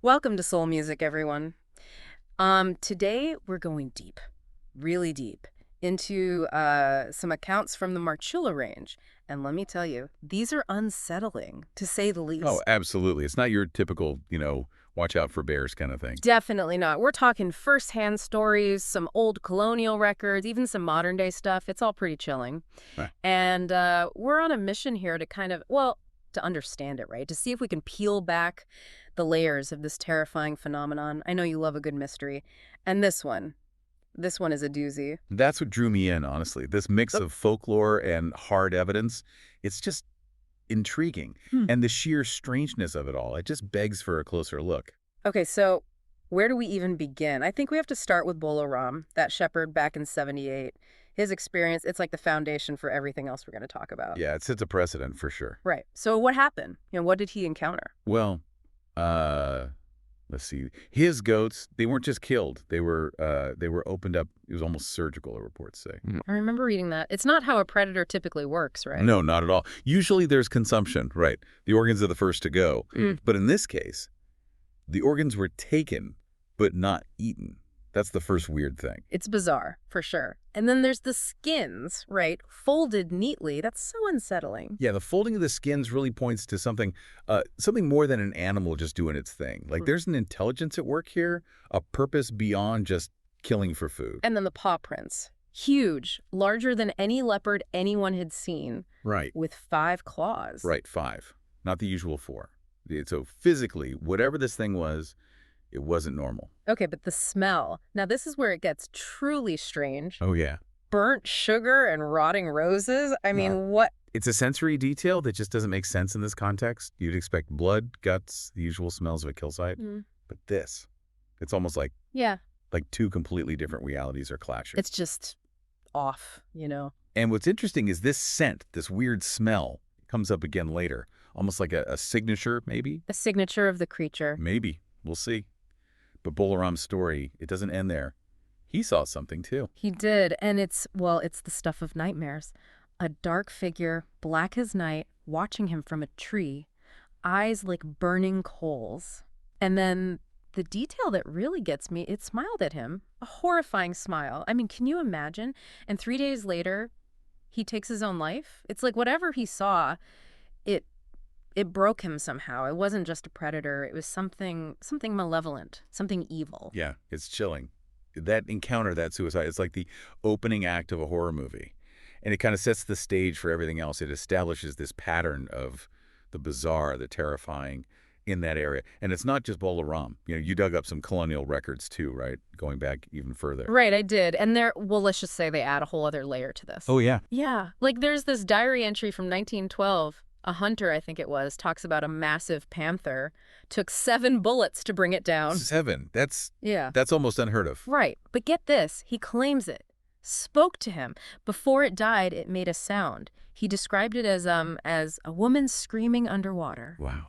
Welcome to Soul Music, everyone. Today we're going deep, really deep, into some accounts from the Marchula range. And let me tell you, these are unsettling, to say the Oh, least. absolutely. It's not your typical, watch out for bears kind of thing. Definitely not. We're talking first-hand stories, some old colonial records, even some modern-day stuff. It's all pretty chilling. Right. And we're on a mission here to kind of, well, to understand it, right? To see if we can peel back the layers of this terrifying phenomenon. I know you love a good mystery. And this one is a doozy. That's what drew me in, honestly. This mix Oh, of folklore and hard evidence, it's just intriguing. hmm. And the sheer strangeness of it all, it just begs for a closer look. Okay, so where do we even begin? I think we have to start with Bolo Ram, that shepherd back in 78. His experience, it's like the foundation for everything else we're going to talk about. Yeah, it sets a precedent for sure. Right. So what happened? What did he encounter? Well, uh, let's see. His goats, they weren't just killed. They were opened up. It was almost surgical, the reports say. I remember reading that. It's not how a predator typically works, right? No, not at all. Usually there's consumption, right? The organs are the first to go. Mm. But in this case, the organs were taken, but not eaten. That's the first weird thing. It's bizarre, for sure. And then there's the skins, right? Folded neatly. That's so unsettling. Yeah, the folding of the skins really points to something more than an animal just doing its thing. Like Mm. there's an intelligence at work here, a purpose beyond just killing for food. And then the paw prints. Huge, larger than any leopard anyone had seen, Right, with 5 claws. right, 5, not the usual 4. So physically, whatever this thing was, it wasn't normal. Okay, but the smell. Now, this is where it gets truly strange. Oh, yeah. Burnt sugar and rotting roses? I Uh, mean, what? It's a sensory detail that just doesn't make sense in this context. You'd expect blood, guts, the usual smells of a kill site. Mm. But this, it's almost Yeah, like two completely different realities are clashing. it's just off. And what's interesting is this scent, this weird smell, comes up again later, almost like a signature, maybe? The signature of the creature. Maybe. We'll see. But Bolaram's story, it doesn't end there. He saw something, too. He did, and it's the stuff of nightmares. A dark figure, black as night, watching him from a tree, eyes like burning coals. And then the detail that really gets me, it smiled at him, a horrifying smile. I mean, can you imagine? And 3 days later, he takes his own life. It's like whatever he saw, it it broke him somehow. It wasn't just a predator. It was something malevolent, something evil. Yeah, it's chilling. That encounter, that suicide, it's like the opening act of a horror movie. And it kind of sets the stage for everything else. It establishes this pattern of the bizarre, the terrifying in that area. And it's not just Bolaram. You dug up some colonial records too, right? Going back even further. Right, I did. And well, let's just say they add a whole other layer to this. Oh, yeah. Yeah. Like there's this diary entry from 1912. A hunter, I think it was, talks about a massive panther. Took 7 bullets to bring it down. 7. Yeah. That's almost unheard of. Right. But get this. He claims it. Spoke to him. Before it died, it made a sound. He described it as a woman screaming underwater. Wow.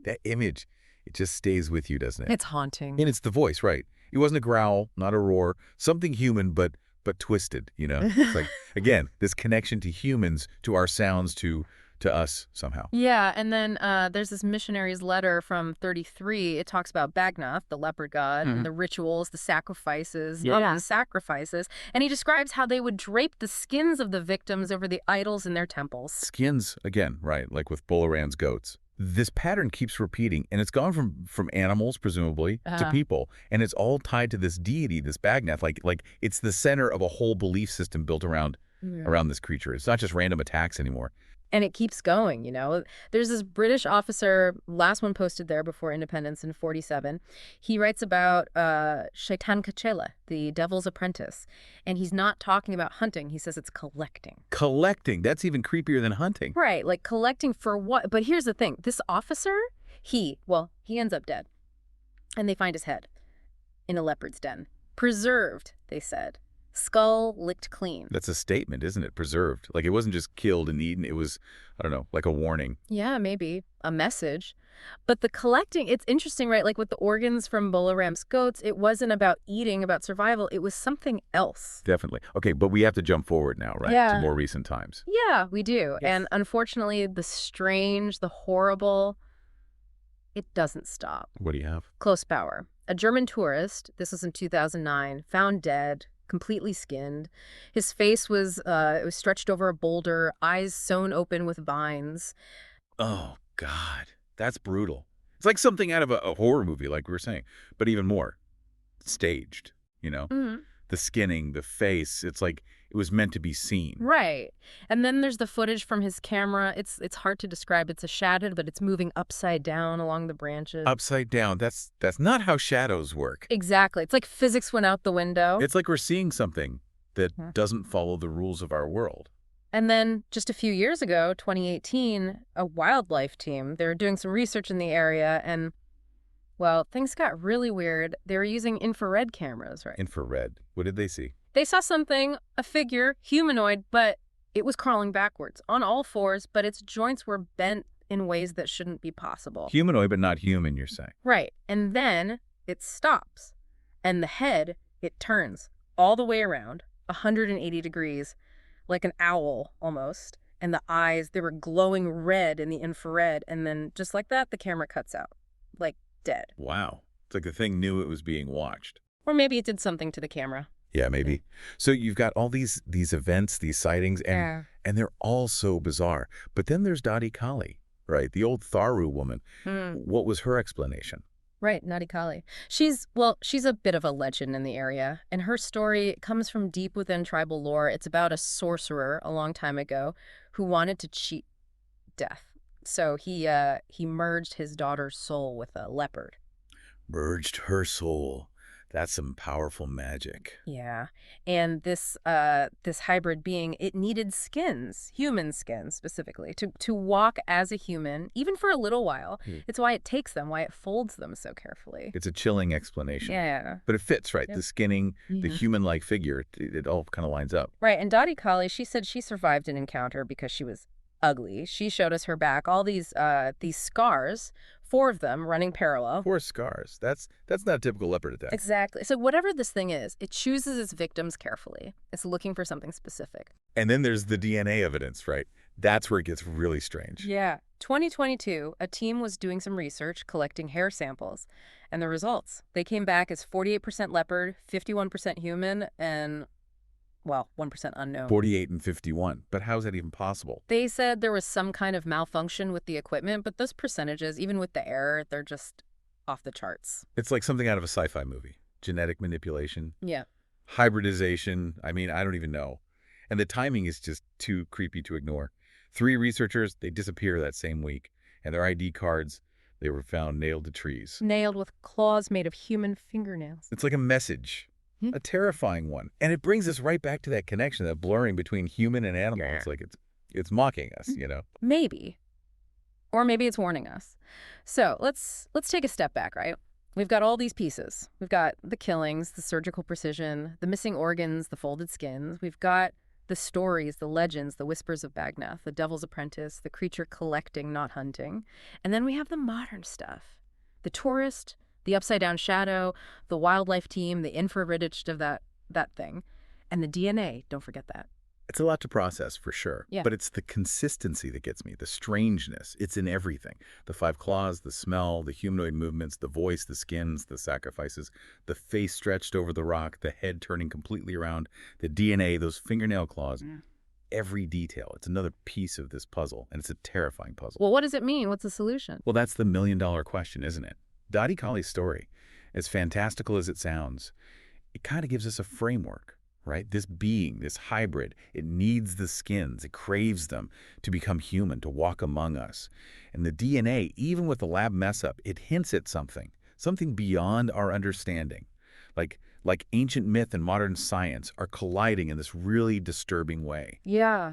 That image, it just stays with you, doesn't it? It's haunting. And it's the voice, right? It wasn't a growl, not a roar, something human, but twisted, It's like, again, this connection to humans, to our sounds, to us somehow. Yeah, and then there's this missionary's letter from 33. It talks about Bagnath, the leopard god, and the rituals, the sacrifices, Yeah. the sacrifices. And he describes how they would drape the skins of the victims over the idols in their temples. Skins, again, right, like with Bolaram's goats. This pattern keeps repeating, and it's gone from animals, presumably, to people. And it's all tied to this deity, this Bagnath. Like it's the center of a whole belief system built around this creature. It's not just random attacks anymore. And it keeps going. There's this British officer, last one posted there before independence in 47. He writes about Shaitan Kachela, the devil's apprentice. And he's not talking about hunting. He says it's collecting. Collecting, that's even creepier than hunting. Right, like collecting for what? But here's the thing. This officer, he ends up dead. And they find his head in a leopard's den. Preserved, they said. Skull licked clean. That's a statement, isn't it? Preserved. Like it wasn't just killed and eaten. It was, I don't know, like a warning. Yeah, maybe. A message. But the collecting, it's interesting, right? Like with the organs from Bolaram's goats, it wasn't about eating, about survival. It was something else. Definitely. Okay, but we have to jump forward now, right? Yeah. To more recent times. Yeah, we do. Yes. And unfortunately, the strange, the horrible, it doesn't stop. What do you have? Close power. A German tourist, this was in 2009, found dead, completely skinned. His face was it was stretched over a boulder, eyes sewn open with vines. Oh, God. That's brutal. It's like something out of a horror movie, like we were saying, but even more staged, you know? Mhm. The skinning, the face, it's like it was meant to be seen. Right. And then there's the footage from his camera. It's hard to describe. It's a shadow, but it's moving upside down along the branches. Upside down. That's not how shadows work. Exactly. It's like physics went out the window. It's like we're seeing something that Yeah. doesn't follow the rules of our world. And then just a few years ago, 2018, a wildlife team, they were doing some research in the area and, well, things got really weird. They were using infrared cameras, right? Infrared. What did they see? They saw something, a figure, humanoid, but it was crawling backwards on all fours, but its joints were bent in ways that shouldn't be possible. Humanoid, but not human, you're saying. Right. And then it stops. And the head, it turns all the way around, 180 degrees, like an owl almost. And the eyes, they were glowing red in the infrared. And then just like that, the camera cuts out, like dead. Wow. It's like the thing knew it was being watched. Or maybe it did something to the camera. Yeah, maybe. So you've got all these events, these sightings, and they're all so bizarre. But then there's Dottie Kali, right? The old Tharu woman. What was her explanation? Right, Nadi Kali. She's a bit of a legend in the area, and her story comes from deep within tribal lore. It's about a sorcerer a long time ago who wanted to cheat death. So he merged his daughter's soul with a leopard. Merged her soul. That's some powerful magic. Yeah. And this hybrid being, it needed skins, human skins specifically, to walk as a human, even for a little while. It's why it takes them, why it folds them so carefully. It's a chilling explanation. Yeah. But it fits, right? Yep. The skinning, the human-like figure, it all kind of lines up. Right. And Dottie Kali, she said she survived an encounter because she was ugly. She showed us her back, all these scars, 4 of them running parallel. 4 scars. That's not a typical leopard attack. Exactly. So whatever this thing is, it chooses its victims carefully. It's looking for something specific. And then there's the DNA evidence, right? That's where it gets really strange. Yeah. 2022, a team was doing some research, collecting hair samples. And the results, they came back as 48% leopard, 51% human, and, well, 1% unknown. 48 and 51. But how is that even possible? They said there was some kind of malfunction with the equipment, but those percentages, even with the error, they're just off the charts. It's like something out of a sci-fi movie. Genetic manipulation. Yeah. Hybridization. I mean, I don't even know. And the timing is just too creepy to ignore. 3 researchers, they disappear that same week. And their ID cards, they were found nailed to trees. Nailed with claws made of human fingernails. It's like a message. A terrifying one. And it brings us right back to that connection, that blurring between human and animal. It's like it's mocking us, you know? Maybe. Or maybe it's warning us. So let's take a step back, right? We've got all these pieces. We've got the killings, the surgical precision, the missing organs, the folded skins. We've got the stories, the legends, the whispers of Bagnath, the devil's apprentice, the creature collecting, not hunting. And then we have the modern stuff. The tourist, the upside-down shadow, the wildlife team, the infrared of that thing, and the DNA, don't forget that. It's a lot to process, for sure. Yeah. But it's the consistency that gets me, the strangeness. It's in everything. The 5 claws, the smell, the humanoid movements, the voice, the skins, the sacrifices, the face stretched over the rock, the head turning completely around, the DNA, those fingernail claws. Every detail. It's another piece of this puzzle, and it's a terrifying puzzle. Well, what does it mean? What's the solution? Well, that's the million-dollar question, isn't it? Dottie Kali's story, as fantastical as it sounds, it kind of gives us a framework, right? This being, this hybrid, it needs the skins, it craves them to become human, to walk among us. And the DNA, even with the lab mess-up, it hints at something beyond our understanding. Like ancient myth and modern science are colliding in this really disturbing way. Yeah.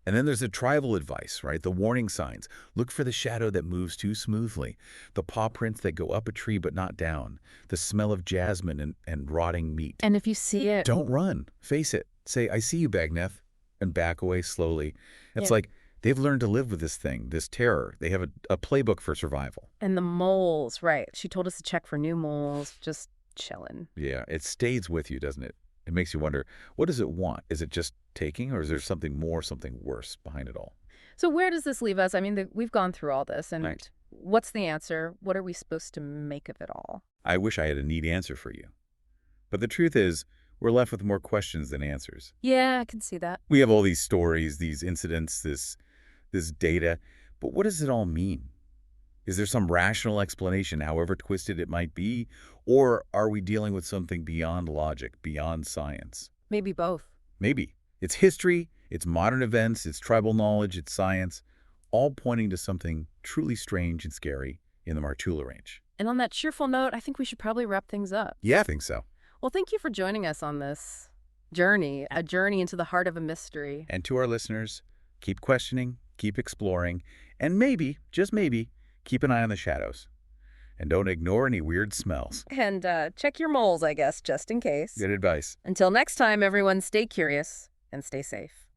And then there's the tribal advice, right? The warning signs. Look for the shadow that moves too smoothly, the paw prints that go up a tree but not down, the smell of jasmine and rotting meat. And if you see it... Don't run. Face it. Say, I see you, Bagnath, and back away slowly. It's like they've learned to live with this thing, this terror. They have a playbook for survival. And the moles, right. She told us to check for new moles, just chilling. Yeah, it stays with you, doesn't it? It makes you wonder, what does it want? Is it just taking, or is there something more, something worse behind it all? So where does this leave us? I mean, we've gone through all this, and Right. What's the answer? What are we supposed to make of it all? I wish I had a neat answer for you. But the truth is, we're left with more questions than answers. Yeah, I can see that. We have all these stories, these incidents, this data, but what does it all mean? Is there some rational explanation, however twisted it might be, or are we dealing with something beyond logic, beyond science? Maybe both. Maybe. It's history, it's modern events, it's tribal knowledge, it's science, all pointing to something truly strange and scary in the Marchula Range. And on that cheerful note, I think we should probably wrap things up. Yeah, I think so. Well, thank you for joining us on this journey, a journey into the heart of a mystery. And to our listeners, keep questioning, keep exploring, and maybe, just maybe, keep an eye on the shadows. And don't ignore any weird smells. And check your moles, I guess, just in case. Good advice. Until next time, everyone, stay curious and stay safe.